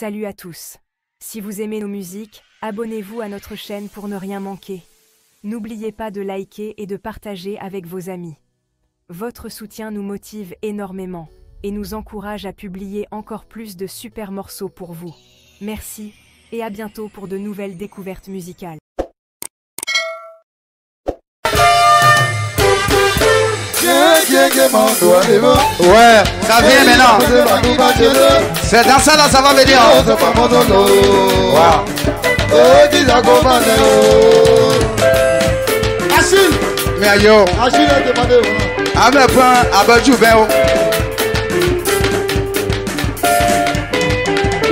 Salut à tous. Si vous aimez nos musiques, abonnez-vous à notre chaîne pour ne rien manquer. N'oubliez pas de liker et de partager avec vos amis. Votre soutien nous motive énormément et nous encourage à publier encore plus de super morceaux pour vous. Merci et à bientôt pour de nouvelles découvertes musicales. Ouais, ça vient maintenant. C'est dans ça là, ça va venir. Wow. Mais yo, à me prendre à Badjou ben oh.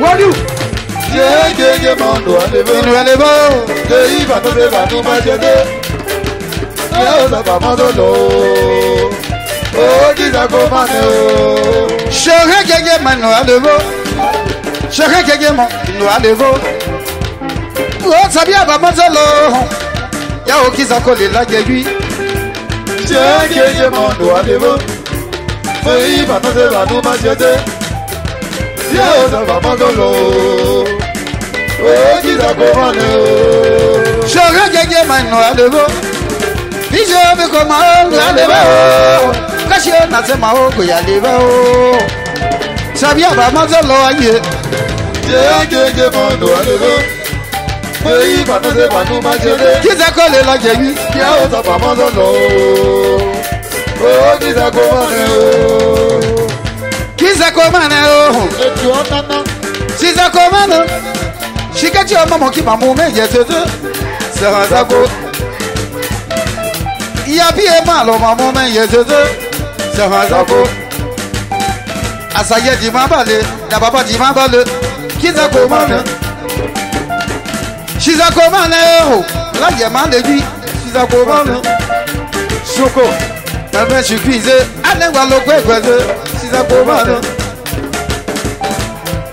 Wadou. Chérie gégé mano à levo. Chérie gégé mano à levo. Oh sabia ba mazalo. Ya o kiza kole la gebi. Chérie gégé mano à levo. Fei ba no de ba no ma jede. Ya o da ba mazalo. Oh kiza ko mano. Chérie gégé mano à levo. Bijo me koma à levo. Kasi o na se ma o go ya levo. Sabia ba mazalo aye. Gégé mano à levo. Fei ba no de ba no ma jede. Kiza kole la gebi. Ya o da ba mazalo. Oh kiza ko mano. Kiza ko mano. Kiza ko mano. Shikachi o mama ki mamu me yetete. Sarazako. Ya bien mal au maman mais yetete. Sarazako. Asaye di mabale, na baba di mabale. Kiza ko mano. Kiza ko mano. La yema de bi. Kiza ko mano. Soko. Je suis cuisé, allez voir le kwekwe, si ça commande.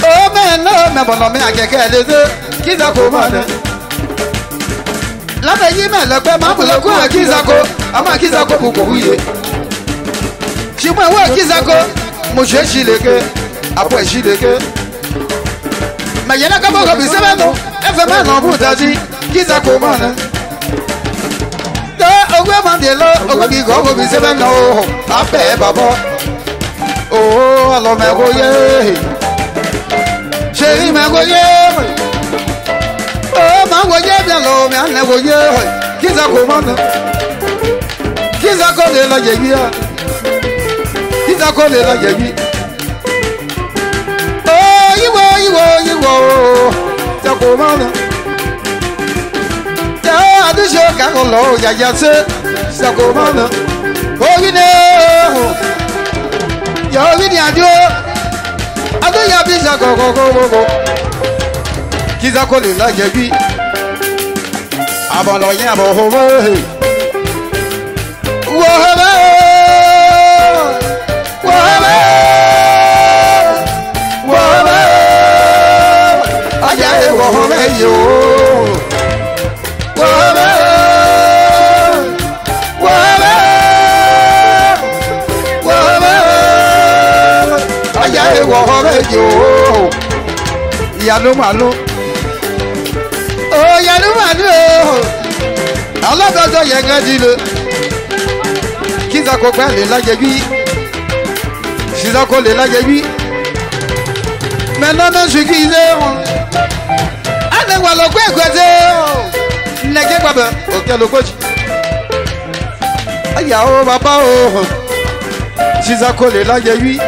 Oh mais non, mais bon, mais à quelqu'un des deux, qui ça commande. La veille, mais le paiement pour le coup, qui ça commande, à ma qui ça commande pour couiller. Si moi, ouais, qui ça commande, moi je suis le que, après je suis le que. Mais il y en a qui vont refuser maintenant, et fait maintenant pour ta dit, qui ça commande. Ogwe mandelo, ogwe bi go bi se ben no, ape baba. Oh, alo me go ye. Chéri me go ye. Oh, ma go ye bien lo, me ane go ye. Kiza commande. Kiza ko le la yebi. Kiza ko le la yebi. Oh, yiwo. Kiza commande. Adouche Carolo, Yayase, Sacomano, Ogine, Yovini Adio, Adoya Bisaco, Kizakoli la Yabi, Abaloya Bohove, Ayaye Bohove, yo. Yanu manu, oh yanu manu, Allah dodo yenga dile. Kiza ko pa le la yebi, kiza ko le la yebi. Maintenant je suis guisé. Ane walo kwe kweze, nege kwa ba, oke lo koji. Aya o baba o, kiza ko le la yebi.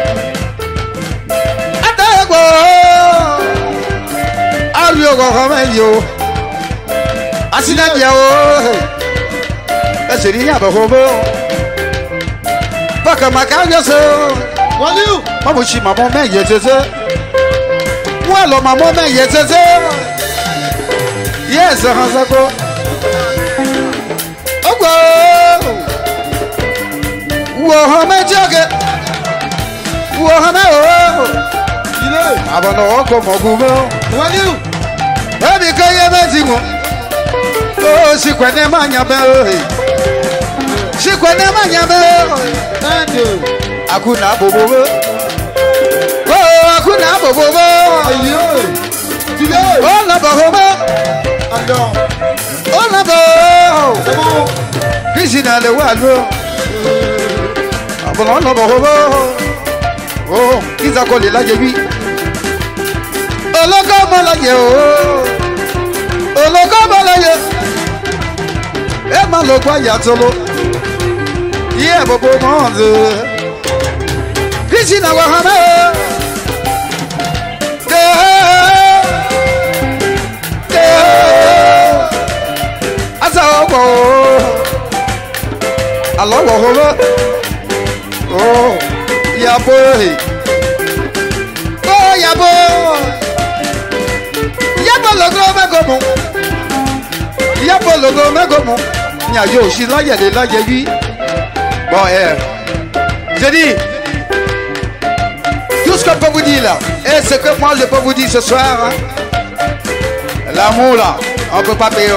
Atego. Yo go home yo asina dia o esiri ya ba hobo baka makayo so waliu mabuchi mamo me yeteze walo mamo me yeteze yes hazako ogwo wo home joge wo home o ile abono oko mogumo waliu Baby kaye mezimu Oh si kwene manyame Si kwene manyame Akuna bobo Oh akuna bobo l'eau. Bon, non, oh, ils ont collé là, j'ai vu. Oh, le gomme là, oh, le gomme là, et ma le quoi, y'a solo. Yeah, beaucoup de monde. Christina Wahama. Alors, oh, yabo, oh, yabo, yabo le gros magomo, yabo le gros magomo. Nya yo, je suis là, il y a des là, il y a lui. Bon, je dis, tout ce que je peux vous dire là, et ce que moi je peux vous dire ce soir, hein, l'amour là, on ne peut pas payer.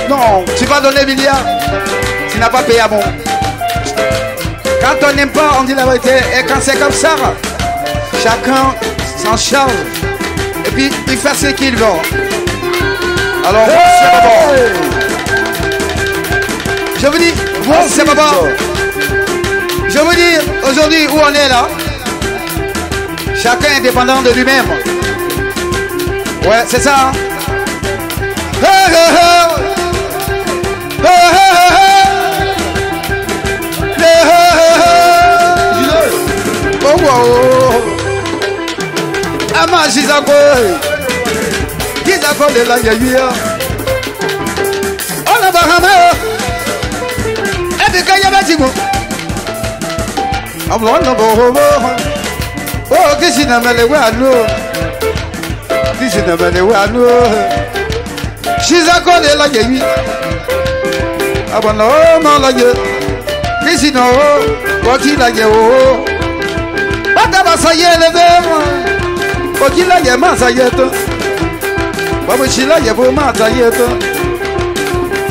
Non, tu vas donner milliards, tu n'as pas payé à bon. Quand on n'aime pas, on dit la vérité. Et quand c'est comme ça, chacun s'en charge. Et puis, il fait ce qu'il veut. Alors, moi, c'est pas bon. Je vous dis, moi, c'est pas bon. Je vous dis, aujourd'hui, où on est là, chacun est indépendant de lui-même. Ouais, c'est ça. Hein? Oh wow, ama Jizako de la Yaya. On a Bahama. Et puis quand il y a Batimo. Oh, qu'est-ce qu'il y a Jizako de la Yaya. Ah bon, non, non, la Yaya. Qu'est-ce qu'il y a quoi qu'il a Yaya. Bata ça y est le verre. Okila ye masa yeto. Babu chila ye bo masa yeto.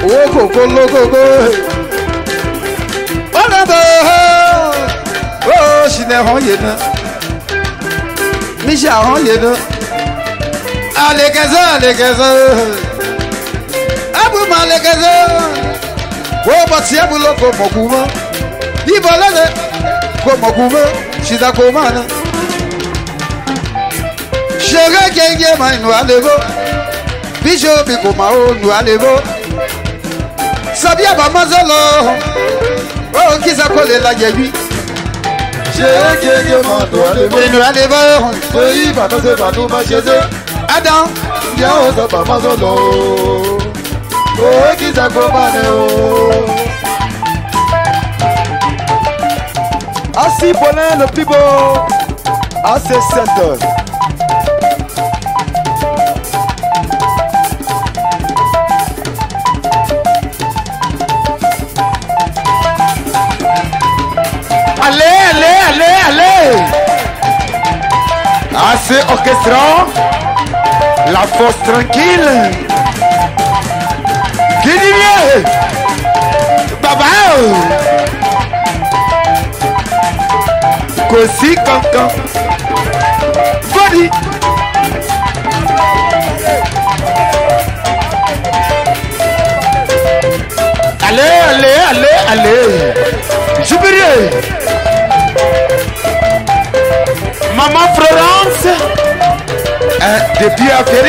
O koko logo. Ona bo. Oh shine hon ye na. Misha hon ye na. Alekaza. Abu malekaza. Wo bati abu loko mokuma. Ibolade. Ko mokuma. Shida komana. Shega genge mai no alebo. Bijo bi komao no alebo. Sabia ba mazolo. Oh kisa kole la yebi. Shega genge mai no alebo. No alebo. Sei ba no se ba no ma cheze. Adam. Ya o sa ba mazolo. Oh kisa komane o. Assis Paulin le plus beau, assez 7 heures. Allez. Assez orchestrant, la force tranquille. Qui dit bien? Baba. Kosi Kankan Body. Allez Jubilé. Maman Florence depuis Affaire.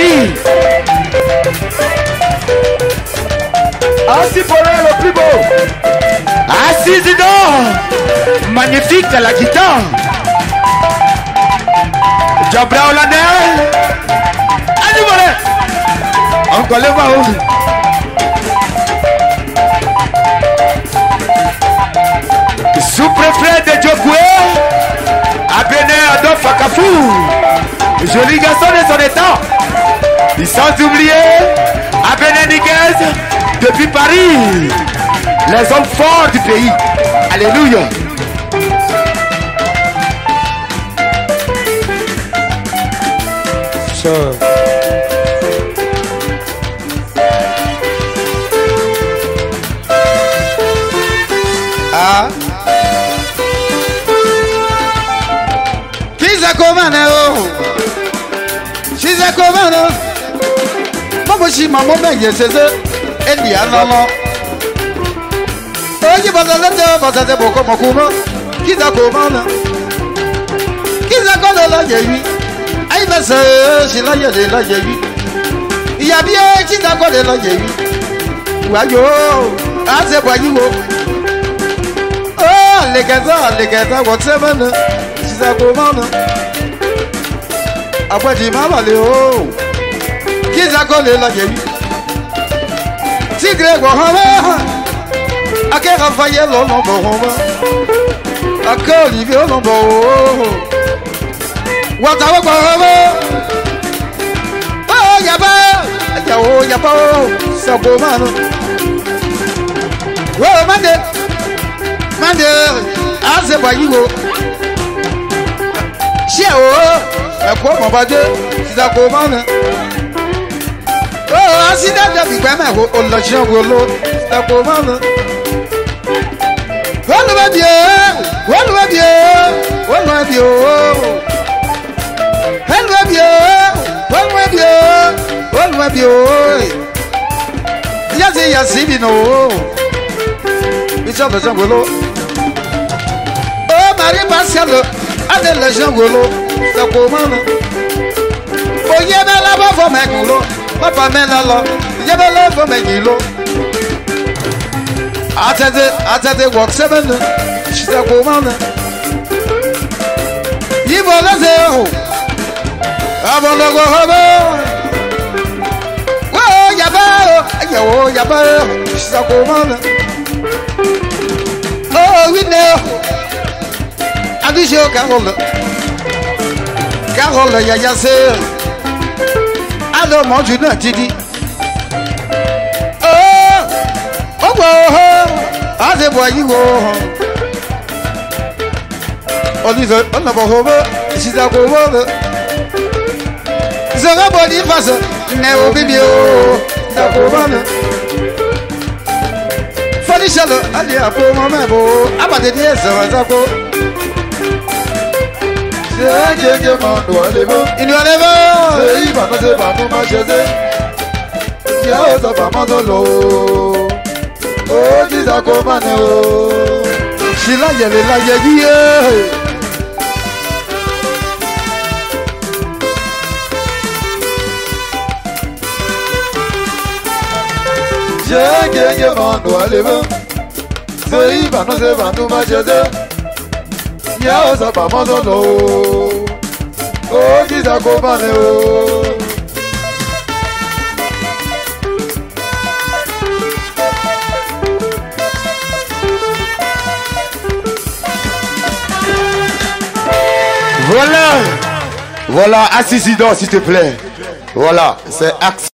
Assis Paulin le plus beau. Assis Zidon. Magnifique à la guitare. Jabra Hollandais. Animalé. Encore le baou. Sous-préfet de Djokoué. Abéné Adolphe Akafou. Joli garçon de son état. Et sans oublier Abéné Niguez depuis Paris. Les hommes forts du pays. Alléluia. Ah. She's a commander. Mama, she, Mama, yes, says it. And the other. Oye, basate boko mokumo. Kiza komana. Kiza kono la yewi. Aïe, mais c'est la yé la yewi. Il y a bien qui t'a collé la yewi. Wayo, ah c'est wayo. Oh, les gars, what seven? Kiza komana. Après tu m'as parlé oh. Kiza collé la yewi. Tigre guahama. Ake Raphaël l'ombo homa. Ake Olivier l'ombo. Watawa guahama. Oh yaba. Yaba. Sabomano. Oh Mande. Ase bayiwo. Chia oh. Ekwo mo bade. Sabomano. Oh, asida da bi gba ma wo olojo wo lo. Sabomano. Oh, Marie Pascal, avec les gens golo, ça commande. Oh, y'a la voix pour mes goulots, papa mène-la, y'a la voix pour mes goulots. Attendez, walk seven. She's a woman. You want to say, oh, I want to go home. Oh, Yaba, she's a woman. Oh, we know. I do show Carol, Yaya say, I don't want you not to. I say, boy, you go. On is a number over. She's a go over. The body faster. Never be you. The woman. For the shallow, and the apple, my boy. About the years of a go. In your level, even as a bamboo machete. Yes, of a mother low. Oh, this a command. She like you. J'ai mando aleva. Sei bano se bano machete. Ya osa pa mozo. Oh, this a command. Voilà, assistant s'il te plaît. Voilà, c'est axe.